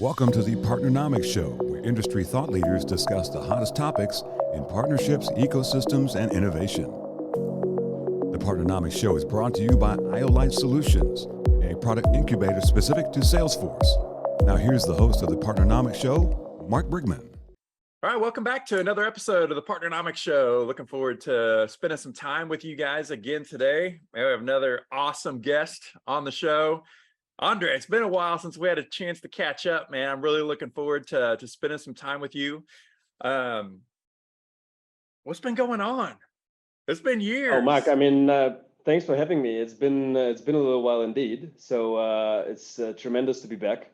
Welcome to the Partnernomics Show, where industry thought leaders discuss the hottest topics in partnerships, ecosystems, and innovation. The Partnernomics Show is brought to you by IOLite Solutions, a product incubator specific to Salesforce. Now here's the host of the Partnernomics Show, Mark Brigman. All right, welcome back to another episode of the Partnernomics Show. Looking forward to spending some time with you guys again today. We have another awesome guest on the show. Andrey, it's been a while since we had a chance to catch up, man. I'm really looking forward to spending some time with you. What's been going on? It's been years. Oh, Mark, thanks for having me. It's been a little while indeed. So it's tremendous to be back.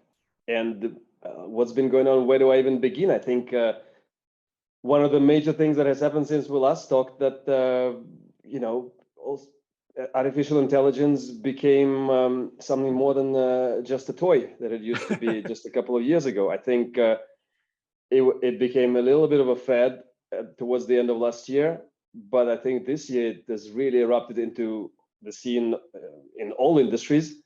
And what's been going on? Where do I even begin? I think one of the major things that has happened since we last talked that artificial intelligence became something more than just a toy that it used to be just a couple of years ago. I think it became a little bit of a fad towards the end of last year, but I think this year it has really erupted into the scene in all industries.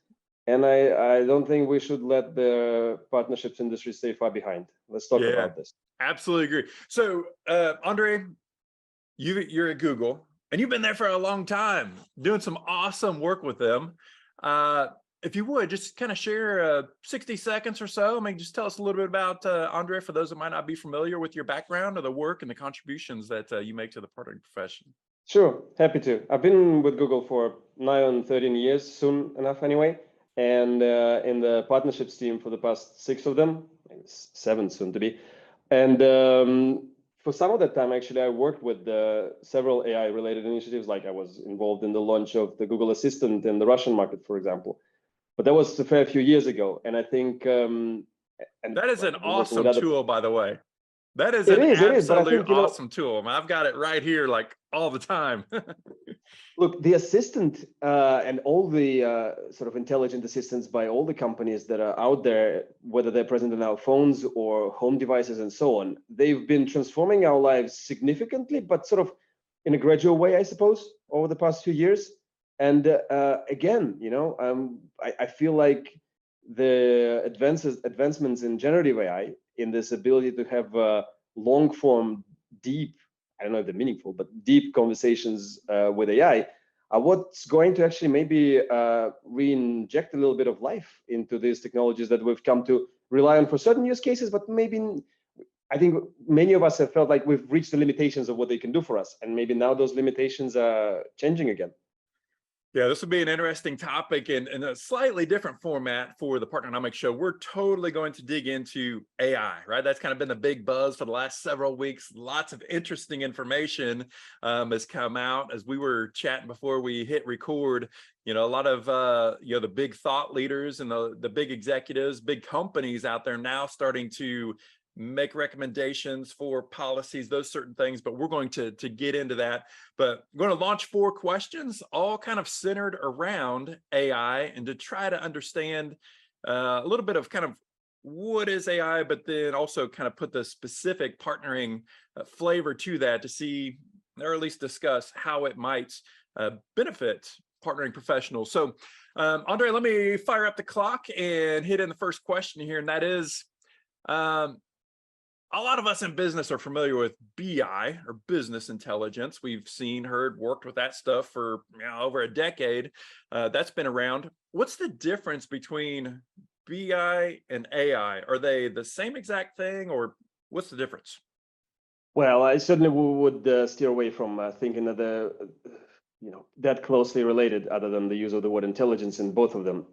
And I don't think we should let the partnerships industry stay far behind. Let's talk about this. Absolutely agree. So, Andrey, you're at Google, and you've been there for a long time, doing some awesome work with them. If you would, just kind of share 60 seconds or so. Just tell us a little bit about Andrey, for those that might not be familiar with your background or the work and the contributions that you make to the partnering profession. Sure, happy to. I've been with Google for nigh on 13 years, soon enough anyway. And in the partnerships team for the past 6 of them, 7 soon to be. And for some of that time, actually, I worked with several AI-related initiatives, like I was involved in the launch of the Google Assistant in the Russian market, for example. But that was a fair few years ago. And I think... that is an awesome tool, by the way. That is an absolutely awesome tool. I've got it right here, like all the time. Look, the assistant and all the sort of intelligent assistants by all the companies that are out there, whether they're present in our phones or home devices and so on, they've been transforming our lives significantly, but sort of in a gradual way, I suppose, over the past few years. And again, I feel like the advancements in generative AI, in this ability to have long form, deep, I don't know if they're meaningful, but deep conversations with AI are what's going to actually maybe re-inject a little bit of life into these technologies that we've come to rely on for certain use cases, but maybe I think many of us have felt like we've reached the limitations of what they can do for us. And maybe now those limitations are changing again. Yeah, this will be an interesting topic in a slightly different format for the Partnernomics Show. We're totally going to dig into AI, right? That's kind of been the big buzz for the last several weeks. Lots of interesting information has come out as we were chatting before we hit record. A lot of the big thought leaders and the big executives, big companies out there now starting to make recommendations for policies, those certain things, but we're going to get into that. But I'm going to launch 4 questions, all kind of centered around AI, and to try to understand a little bit of kind of what is AI, but then also kind of put the specific partnering flavor to that to see, or at least discuss how it might benefit partnering professionals. So Andrey, let me fire up the clock and hit in the first question here, and that is, a lot of us in business are familiar with BI, or business intelligence. We've seen, heard, worked with that stuff for over a decade. That's been around. What's the difference between BI and AI? Are they the same exact thing, or what's the difference? Well, I certainly would steer away from thinking that they're that closely related, other than the use of the word intelligence in both of them.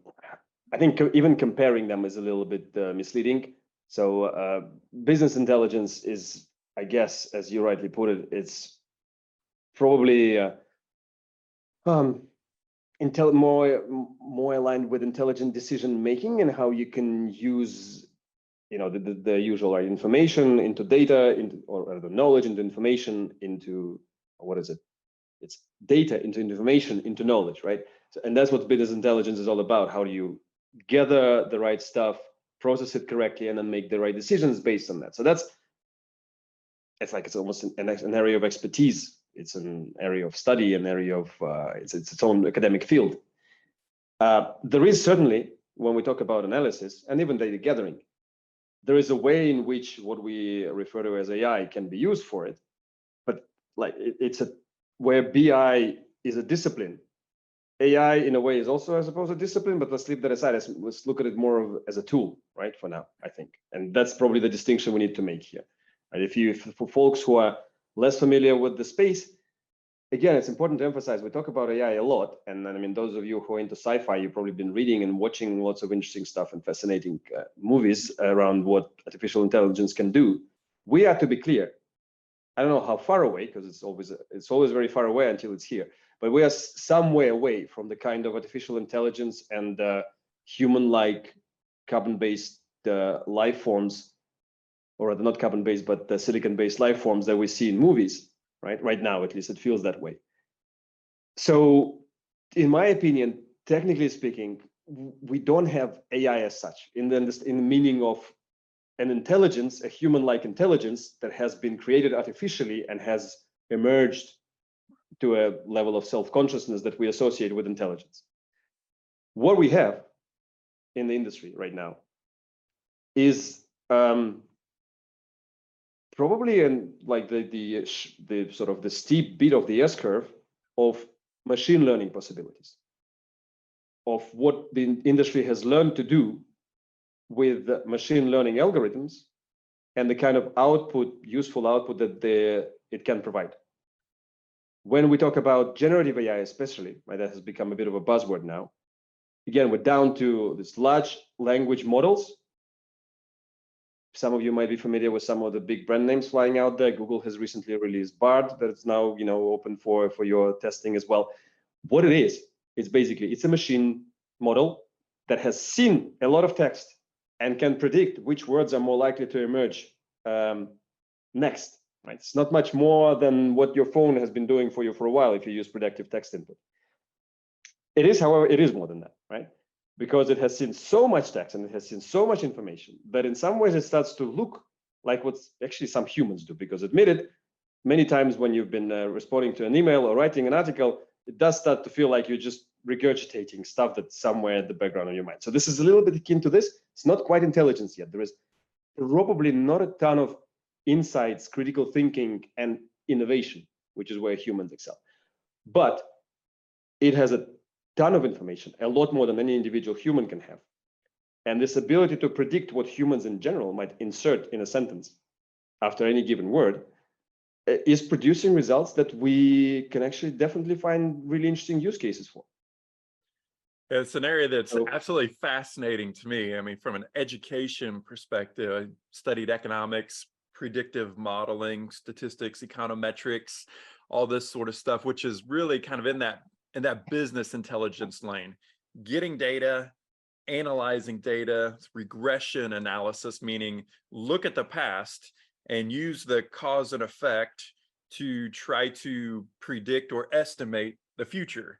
I think even comparing them is a little bit misleading. So business intelligence is, I guess, as you rightly put it, it's probably more aligned with intelligent decision making and how you can use, the usual information into data, or the knowledge into information, into what is it? It's data into information into knowledge, right? So, and that's what business intelligence is all about. How do you gather the right stuff, process it correctly, and then make the right decisions based on that? So it's almost an area of expertise. It's an area of study, an area of it's its own academic field. There is certainly, when we talk about analysis and even data gathering, there is a way in which what we refer to as AI can be used for it, but like it's a where BI is a discipline. AI in a way is also, I suppose, a discipline, but let's leave that aside. Let's look at it more as a tool, right? For now, I think, and that's probably the distinction we need to make here. Right? If for folks who are less familiar with the space, again, it's important to emphasize we talk about AI a lot, and I mean, those of you who are into sci-fi, you've probably been reading and watching lots of interesting stuff and fascinating movies around what artificial intelligence can do. We have to be clear. I don't know how far away, because it's always very far away until it's here. But we are some way away from the kind of artificial intelligence and human-like carbon-based life forms, or not carbon-based, but the silicon-based life forms that we see in movies, right? Right now, at least it feels that way. So, in my opinion, technically speaking, we don't have AI as such in the meaning of an intelligence, a human-like intelligence that has been created artificially and has emerged to a level of self-consciousness that we associate with intelligence. What we have in the industry right now is probably in like the sort of the steep bit of the S-curve of machine learning possibilities, of what the industry has learned to do with machine learning algorithms and the kind of output, useful output that it can provide. When we talk about generative AI, especially, right, that has become a bit of a buzzword now. Again, we're down to these large language models. Some of you might be familiar with some of the big brand names flying out there. Google has recently released Bard that's now, open for your testing as well. What it is, it's a machine model that has seen a lot of text and can predict which words are more likely to emerge next. Right? It's not much more than what your phone has been doing for you for a while if you use predictive text input. It is, however, it is more than that, right? Because it has seen so much text and it has seen so much information that in some ways it starts to look like what actually some humans do. Because admit it, many times when you've been responding to an email or writing an article, it does start to feel like you're just regurgitating stuff that's somewhere in the background of your mind. So this is a little bit akin to this. It's not quite intelligence yet. There is probably not a ton of insights, critical thinking, and innovation, which is where humans excel. But it has a ton of information, a lot more than any individual human can have. And this ability to predict what humans in general might insert in a sentence after any given word is producing results that we can actually definitely find really interesting use cases for. It's an area that's absolutely fascinating to me. I mean, from an education perspective, I studied economics, predictive modeling, statistics, econometrics, all this sort of stuff, which is really kind of in that business intelligence lane. Getting data, analyzing data, regression analysis, meaning look at the past and use the cause and effect to try to predict or estimate the future.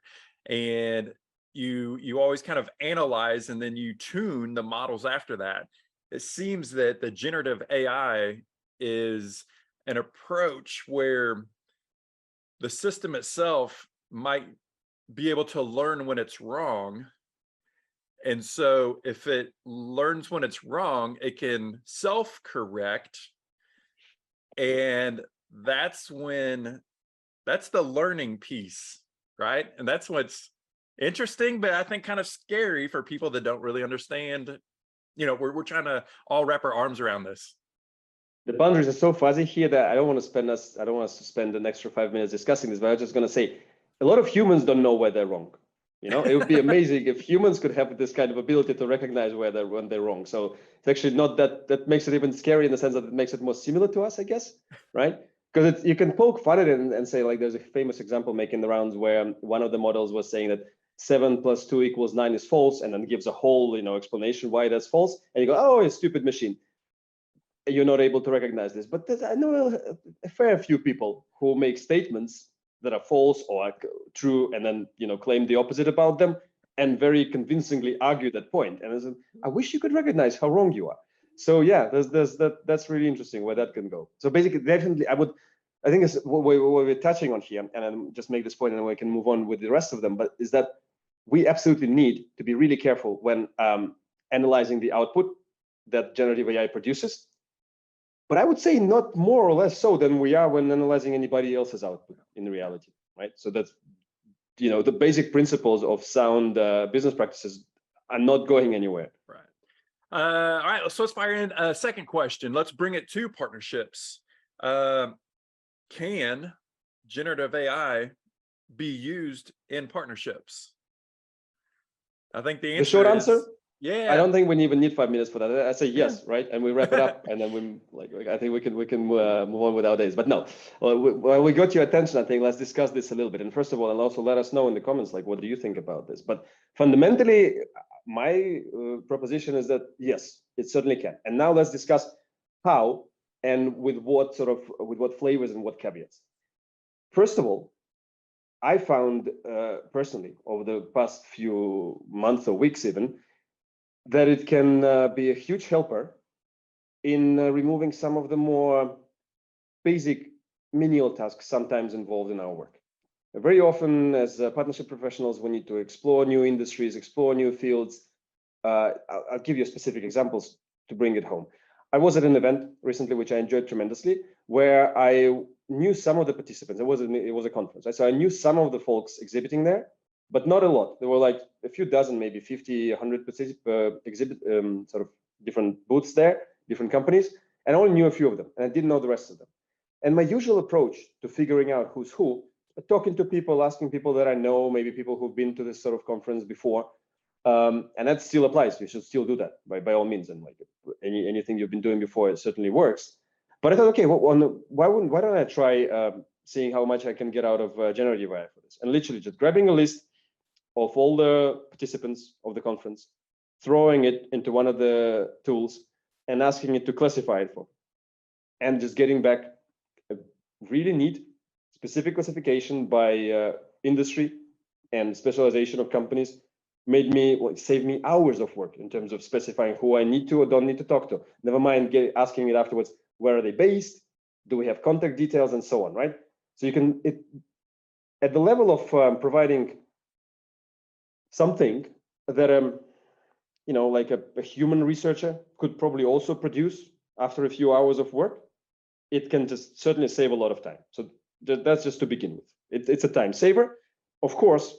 And you always kind of analyze and then you tune the models after that. It seems that the generative AI is an approach where the system itself might be able to learn when it's wrong. And so if it learns when it's wrong, it can self-correct. And that's the learning piece, right? And that's what's interesting, but I think kind of scary for people that don't really understand. We're trying to all wrap our arms around this. The boundaries are so fuzzy here that I don't want us to spend an extra 5 minutes discussing this, but I was just going to say, a lot of humans don't know where they're wrong. It would be amazing if humans could have this kind of ability to recognize when they're wrong. So it's actually not that makes it even scary in the sense that it makes it more similar to us, I guess, right? Because you can poke fun at it and say, like, there's a famous example making the rounds where one of the models was saying that 7 + 2 = 9 is false, and then gives a whole explanation why that's false, and you go, oh, it's a stupid machine. You're not able to recognize this. But I know a fair few people who make statements that are false or are true, and then claim the opposite about them, and very convincingly argue that point. And I wish you could recognize how wrong you are. So yeah, that's really interesting where that can go. So basically, definitely, I think it's what we're touching on here, and I'll just make this point, and then we can move on with the rest of them. But is that we absolutely need to be really careful when analyzing the output, that generative AI produces. But I would say not more or less so than we are when analyzing anybody else's output in reality, right? So that's, the basic principles of sound business practices are not going anywhere. Right. All right, so let's fire in a second question. Let's bring it to partnerships. Can generative AI be used in partnerships? I think the short is, answer, yeah. I don't think we even need 5 minutes for that. I say yes, right? And we wrap it up, and then we I think we can move on with our days. But no, well, we got your attention. I think let's discuss this a little bit. And first of all, and also let us know in the comments, like, what do you think about this? But fundamentally, my proposition is that yes, it certainly can. And now let's discuss how and with what flavors and what caveats. First of all, I found personally over the past few months or weeks even, that it can be a huge helper in removing some of the more basic menial tasks sometimes involved in our work. Very often as partnership professionals, we need to explore new industries, explore new fields. I'll give you specific examples to bring it home. I was at an event recently, which I enjoyed tremendously, where I knew some of the participants. It was a conference, right? So I knew some of the folks exhibiting there, but not a lot. There were like a few dozen, maybe 50, 100 sort of different booths there, different companies, and I only knew a few of them, and I didn't know the rest of them. And my usual approach to figuring out who's who, talking to people, asking people that I know, maybe people who've been to this sort of conference before, and that still applies. You should still do that by all means, and like anything you've been doing before, it certainly works. But I thought, okay, why don't I try seeing how much I can get out of generative AI for this? And literally just grabbing a list of all the participants of the conference, throwing it into one of the tools and asking it to classify it for me. And just getting back a really neat, specific classification by industry and specialization of companies saved me hours of work in terms of specifying who I need to or don't need to talk to. Never mind asking it afterwards, where are they based? Do we have contact details and so on, right? So you can, at the level of providing something that, like a human researcher could probably also produce after a few hours of work, it can just certainly save a lot of time. So that's just to begin with. It's a time saver. Of course,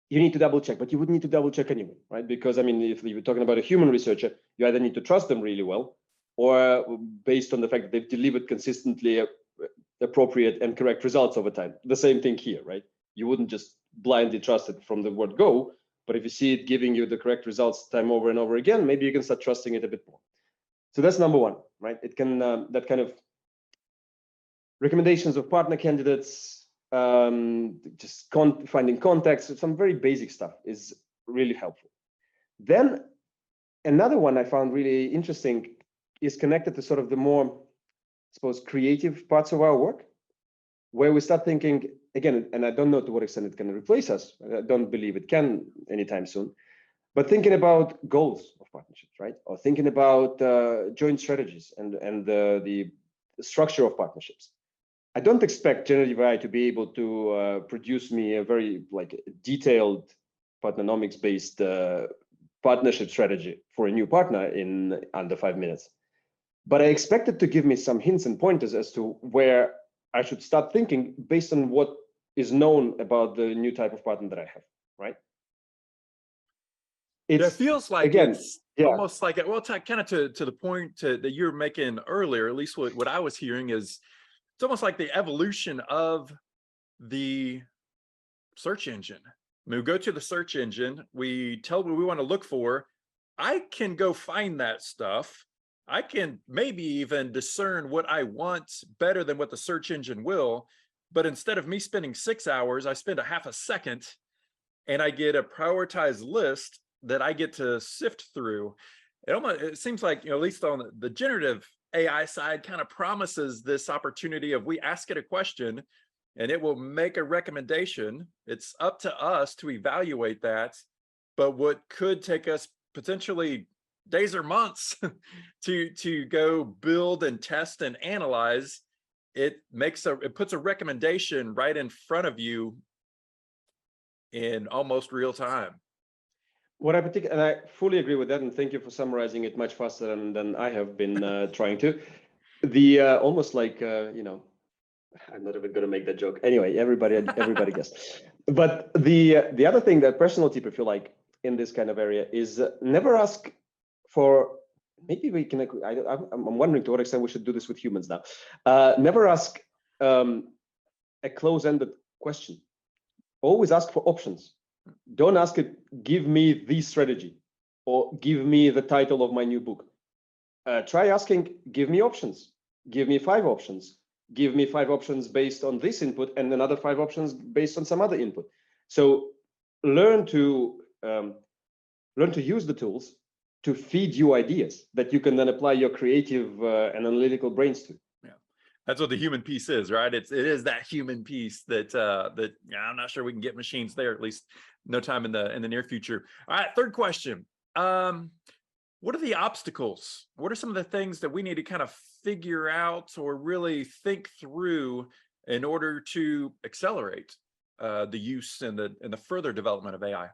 you need to double check, but you would need to double check anyway, right? Because I mean, if you're talking about a human researcher, you either need to trust them really well, or based on the fact that they've delivered consistently appropriate and correct results over time. The same thing here, right? You wouldn't just blindly trust it from the word go, but if you see it giving you the correct results time over and over again, maybe you can start trusting it a bit more. So that's number one, right? It can, that kind of recommendations of partner candidates, just finding contacts, some very basic stuff is really helpful. Then another one I found really interesting is connected to sort of the more, I suppose, creative parts of our work, where we start thinking, again, and I don't know to what extent it can replace us. I don't believe it can anytime soon, but thinking about goals of partnerships, right? Or thinking about joint strategies and the structure of partnerships. I don't expect generative AI to be able to produce me a very detailed Partnernomics-based partnership strategy for a new partner in under 5 minutes. But I expect it to give me some hints and pointers as to where I should start thinking based on what is known about the new type of partner that I have, right? It feels like it's yeah. almost like, well, kind of to the point that you were making earlier, at least what I was hearing is, it's almost like the evolution of the search engine. I mean, we go to the search engine, we tell what we want to look for. I can go find that stuff. I can maybe even discern what I want better than what the search engine will. But instead of me spending 6 hours, I spend a half a second and I get a prioritized list that I get to sift through. It seems like, at least on the generative AI side, kind of promises this opportunity of we ask it a question and it will make a recommendation. It's up to us to evaluate that. But what could take us potentially days or months to go build and test and analyze, it puts a recommendation right in front of you in almost real time. What I and I fully agree with that, and thank you for summarizing it much faster than I have been trying to. The almost like I'm not even going to make that joke. Anyway, everybody guessed. But the other thing, that personal tip, if you like, in this kind of area is never ask for. Maybe we can. I'm wondering to what extent we should do this with humans now. Never ask a close-ended question. Always ask for options. Don't ask it, give me the strategy or give me the title of my new book. Try asking, give me options. Give me 5 options. Give me 5 options based on this input and another 5 options based on some other input. So learn to use the tools to feed you ideas that you can then apply your creative and analytical brains to. That's what the human piece is, right? It is that human piece that I'm not sure we can get machines there, at least no time in the near future. All right, third question. What are the obstacles? What are some of the things that we need to kind of figure out or really think through in order to accelerate the use and the further development of AI?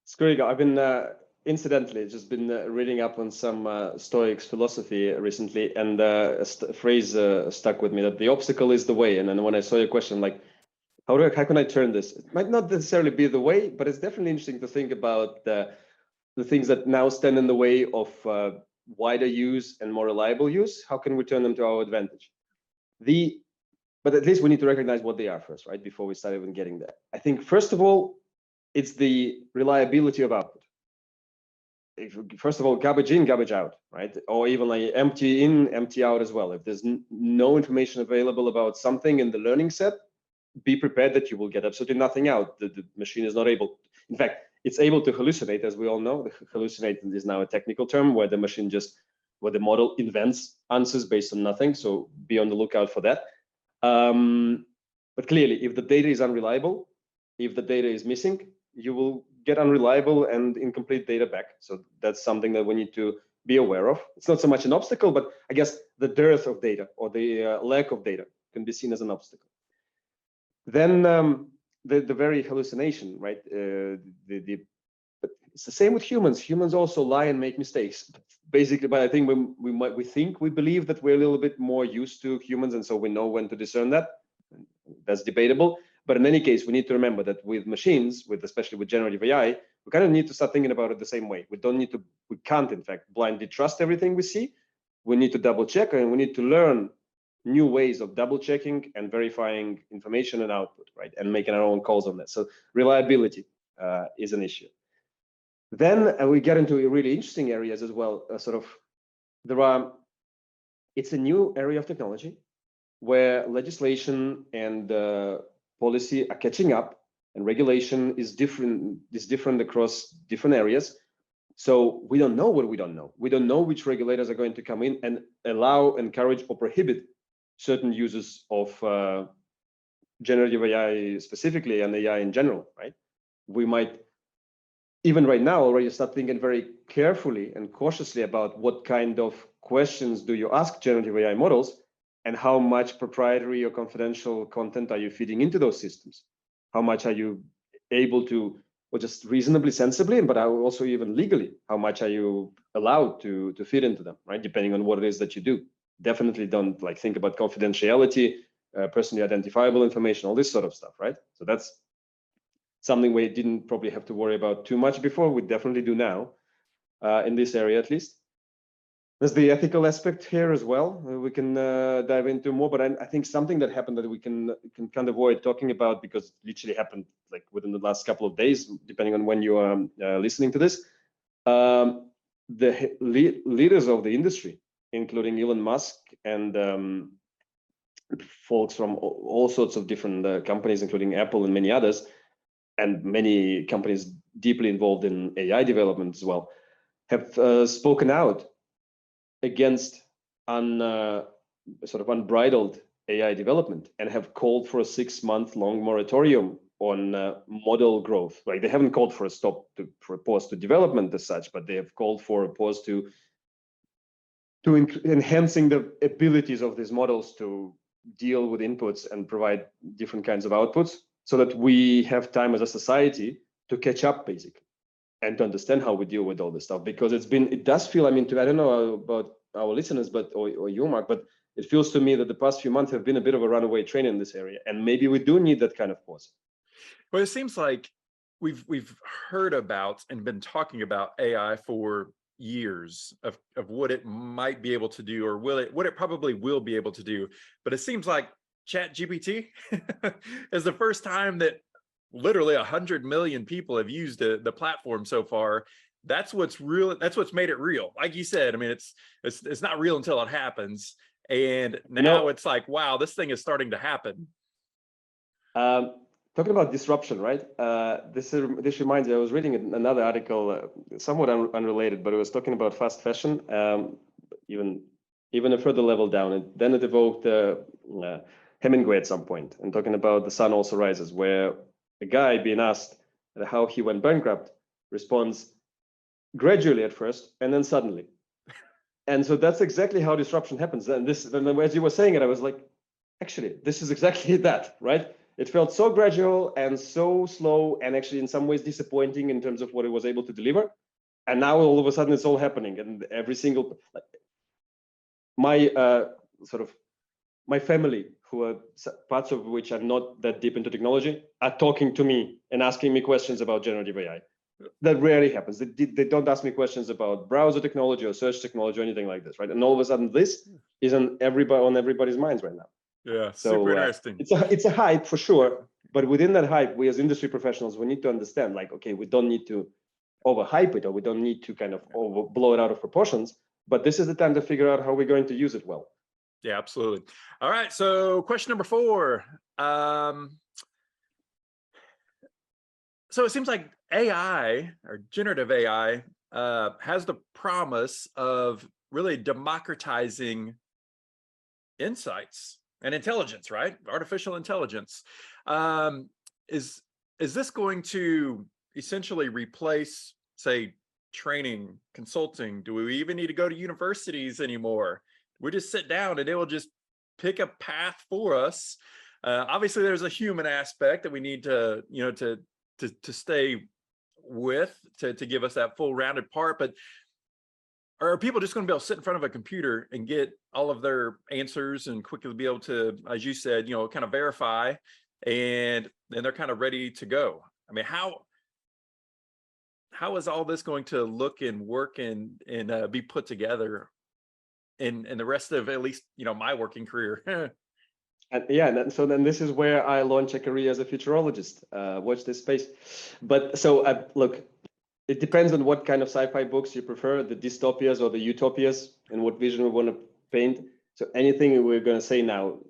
It's great. I've been incidentally just been reading up on some Stoics philosophy recently, and a phrase stuck with me that the obstacle is the way. And then when I saw your question, like, how can I turn this? It might not necessarily be the way, but it's definitely interesting to think about the things that now stand in the way of wider use and more reliable use. How can we turn them to our advantage? But at least we need to recognize what they are first, right? Before we start even getting there. I think first of all, it's the reliability of output. First of all, garbage in, garbage out, right? Or even like empty in, empty out as well. If there's no information available about something in the learning set, be prepared that you will get absolutely nothing out. The machine is not able, in fact, it's able to hallucinate, as we all know. Hallucinate is now a technical term where the machine where the model invents answers based on nothing. So be on the lookout for that. But clearly, if the data is unreliable, if the data is missing, you will get unreliable and incomplete data back. So that's something that we need to be aware of. It's not so much an obstacle, but I guess the dearth of data or the lack of data can be seen as an obstacle. Then the very hallucination, right? But it's the same with humans. Humans also lie and make mistakes. Basically, but I think we believe that we're a little bit more used to humans, and so we know when to discern that. That's debatable. But in any case, we need to remember that with machines, especially with generative AI, we kind of need to start thinking about it the same way. We can't, in fact, blindly trust everything we see. We need to double check, and we need to learn new ways of double checking and verifying information and output, right? And making our own calls on that. So reliability is an issue. Then we get into really interesting areas as well. It's a new area of technology where legislation and policy are catching up, and regulation is different across different areas. So we don't know what we don't know. We don't know which regulators are going to come in and allow, encourage, or prohibit certain uses of generative AI specifically and AI in general, right? We might, even right now, already start thinking very carefully and cautiously about what kind of questions do you ask generative AI models, and how much proprietary or confidential content are you feeding into those systems? How much are you able to, or just reasonably sensibly, but also even legally, how much are you allowed to feed into them, right? Depending on what it is that you do. Definitely don't think about confidentiality, personally identifiable information, all this sort of stuff, right? So that's something we didn't probably have to worry about too much before. We definitely do now, in this area at least. There's the ethical aspect here as well. We can dive into more, but I think something that happened that we can kind of avoid talking about, because it literally happened within the last couple of days, depending on when you are listening to this. The leaders of the industry, including Elon Musk and folks from all sorts of different companies, including Apple and many others, and many companies deeply involved in AI development as well, have spoken out against unbridled AI development and have called for a 6-month-long moratorium on model growth. They haven't called for a pause to development as such, but they have called for a pause to enhancing the abilities of these models to deal with inputs and provide different kinds of outputs, so that we have time as a society to catch up, basically. and to understand how we deal with all this stuff, because it does feel, I mean, I don't know about our listeners, but or you, Mark, but it feels to me that the past few months have been a bit of a runaway train in this area, and maybe we do need that kind of pause. Well, it seems like we've heard about and been talking about AI for years of what it might be able to do, or what it probably will be able to do. But it seems like ChatGPT is the first time that literally 100 million people have used the platform so far. That's what's real. That's what's made it real. Like you said, I mean, it's not real until it happens. And now it's like, wow, this thing is starting to happen. Talking about disruption, right? This reminds me, I was reading another article, somewhat unrelated, but it was talking about fast fashion, even a further level down. And then it evoked Hemingway at some point, and talking about The Sun Also Rises, where a guy being asked how he went bankrupt responds, gradually at first, and then suddenly. And so that's exactly how disruption happens. And as you were saying it, I was like, actually, this is exactly that, right? It felt so gradual and so slow, and actually in some ways disappointing in terms of what it was able to deliver. And now all of a sudden it's all happening, and every single, my family, who are parts of which are not that deep into technology, are talking to me and asking me questions about generative AI. That rarely happens. They don't ask me questions about browser technology or search technology or anything like this, right? And all of a sudden this is on everybody's minds right now. Yeah, so, super interesting. It's a hype for sure, but within that hype, we as industry professionals, we need to understand, like, okay, we don't need to overhype it, or we don't need to kind of blow it out of proportions, but this is the time to figure out how we're going to use it well. Yeah, absolutely. All right, so question number 4. So it seems like AI, or generative AI, has the promise of really democratizing insights and intelligence, right? Artificial intelligence. Is this going to essentially replace, say, training, consulting? Do we even need to go to universities anymore? We just sit down and it will just pick a path for us. Obviously, there's a human aspect that we need to, to stay with, to give us that full rounded part. But are people just going to be able to sit in front of a computer and get all of their answers and quickly be able to, as you said, kind of verify, and then they're kind of ready to go? I mean, how is all this going to look and work and be put together in the rest of, at least, my working career? And so then this is where I launch a career as a futurologist. Watch this space. But so look, it depends on what kind of sci-fi books you prefer, the dystopias or the utopias, and what vision we want to paint. So anything we're going to say now,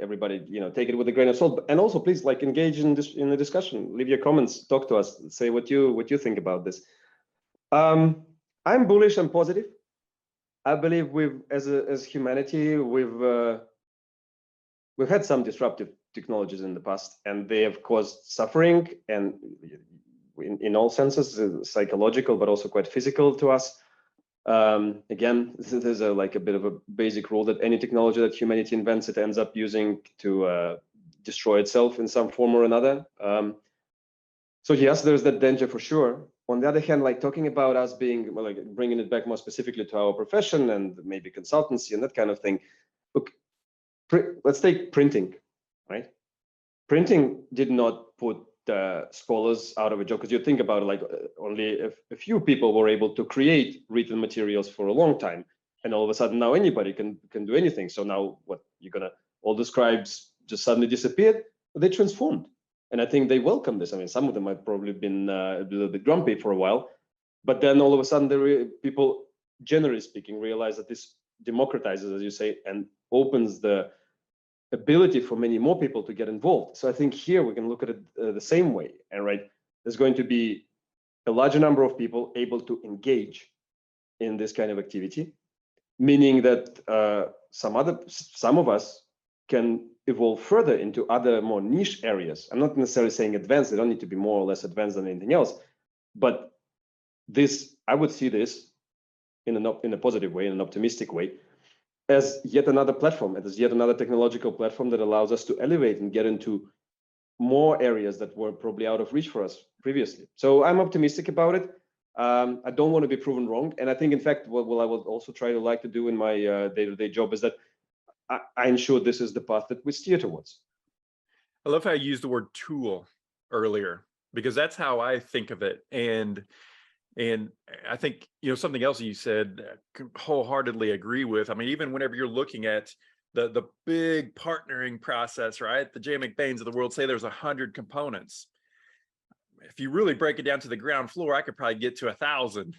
everybody, take it with a grain of salt. And also, please, engage in the discussion. Leave your comments. Talk to us. Say what you think about this. I'm bullish and positive. I believe as humanity, we've had some disruptive technologies in the past, and they have caused suffering, and in all senses, psychological, but also quite physical to us. Again, there's a bit of a basic rule that any technology that humanity invents, it ends up using to destroy itself in some form or another. So yes, there's that danger for sure. On the other hand, talking about us being, bringing it back more specifically to our profession and maybe consultancy and that kind of thing. Look, let's take printing, right? Printing did not put scholars out of a job, because you think about it, only a few people were able to create written materials for a long time, and all of a sudden now anybody can do anything. So now all the scribes just suddenly disappeared? They transformed, and I think they welcome this. I mean, some of them might probably been a little bit grumpy for a while, but then all of a sudden people, generally speaking, realize that this democratizes, as you say, and opens the ability for many more people to get involved. So I think here we can look at it the same way, and there's going to be a larger number of people able to engage in this kind of activity, meaning that some of us can evolve further into other more niche areas. I'm not necessarily saying advanced; they don't need to be more or less advanced than anything else, but I would see this in a positive way, in an optimistic way, as yet another platform, as yet another technological platform that allows us to elevate and get into more areas that were probably out of reach for us previously. So I'm optimistic about it. I don't want to be proven wrong. And I think, in fact, what I will also try to do in my day-to-day job is that I ensure this is the path that we steer towards. I love how you used the word tool earlier, because that's how I think of it. And I think, something else you said, wholeheartedly agree with. I mean, even whenever you're looking at the big partnering process, right? The J. McBains of the world say there's 100 components. If you really break it down to the ground floor, I could probably get to 1,000.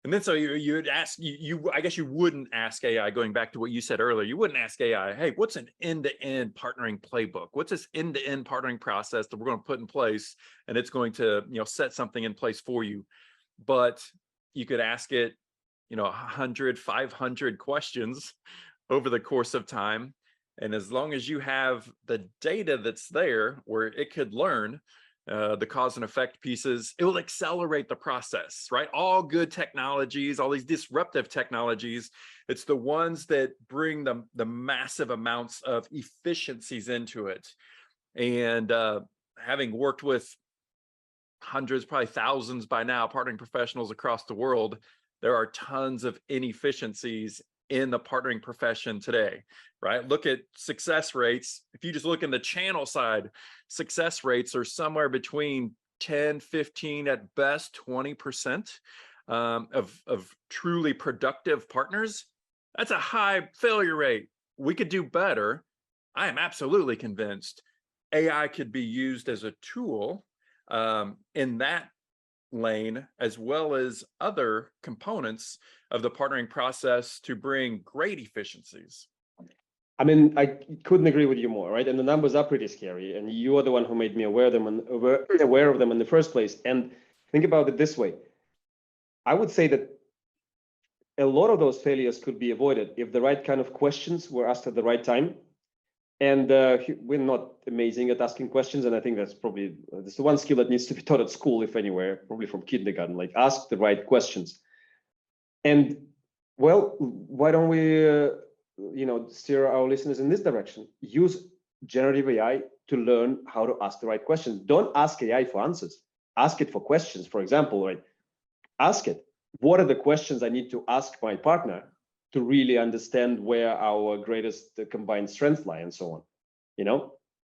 And then so you'd ask, I guess you wouldn't ask AI, going back to what you said earlier, you wouldn't ask AI, hey, what's an end-to-end partnering playbook? What's this end-to-end partnering process that we're going to put in place? And it's going to, set something in place for you. But you could ask it, 100, 500 questions over the course of time. And as long as you have the data that's there where it could learn, the cause and effect pieces, it will accelerate the process, right? All good technologies, all these disruptive technologies, it's the ones that bring the massive amounts of efficiencies into it. And having worked with hundreds, probably thousands by now, partnering professionals across the world, there are tons of inefficiencies in the partnering profession today, right? Look at success rates. If you just look in the channel side, success rates are somewhere between 10, 15, at best 20% of truly productive partners. That's a high failure rate. We could do better. I am absolutely convinced AI could be used as a tool in that lane, as well as other components of the partnering process to bring great efficiencies. I mean, I couldn't agree with you more, right? And the numbers are pretty scary. And you are the one who made me aware of them in the first place. And think about it this way. I would say that a lot of those failures could be avoided if the right kind of questions were asked at the right time. And we're not amazing at asking questions. And I think that's the one skill that needs to be taught at school, if anywhere, probably from kindergarten, like ask the right questions. And well, why don't we, steer our listeners in this direction? Use generative AI to learn how to ask the right questions. Don't ask AI for answers. Ask it for questions. For example, right? Ask it, what are the questions I need to ask my partner to really understand where our greatest combined strengths lie, and so on.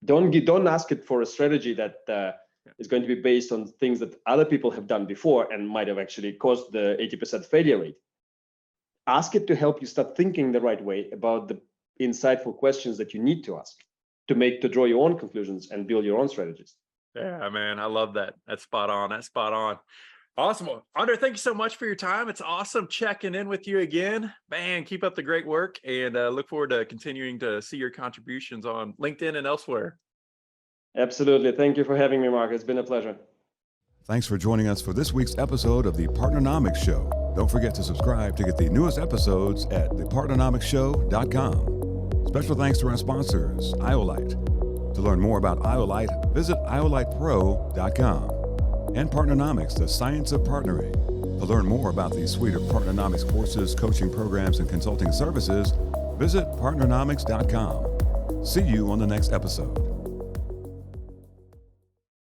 Don't ask it for a strategy that is going to be based on things that other people have done before and might have actually caused the 80% failure rate. Ask it to help you start thinking the right way about the insightful questions that you need to ask to draw your own conclusions and build your own strategies. Yeah, man, I love that. That's spot on. That's spot on. Awesome. Andrey, thank you so much for your time. It's awesome checking in with you again. Man, keep up the great work, and look forward to continuing to see your contributions on LinkedIn and elsewhere. Absolutely. Thank you for having me, Mark. It's been a pleasure. Thanks for joining us for this week's episode of the Partnernomics Show. Don't forget to subscribe to get the newest episodes at thepartnernomicsshow.com. Special thanks to our sponsors, Iolite. To learn more about Iolite, visit iolitepro.com. And Partnernomics, the science of partnering. To learn more about the suite of Partnernomics courses, coaching programs, and consulting services, visit partnernomics.com. See you on the next episode.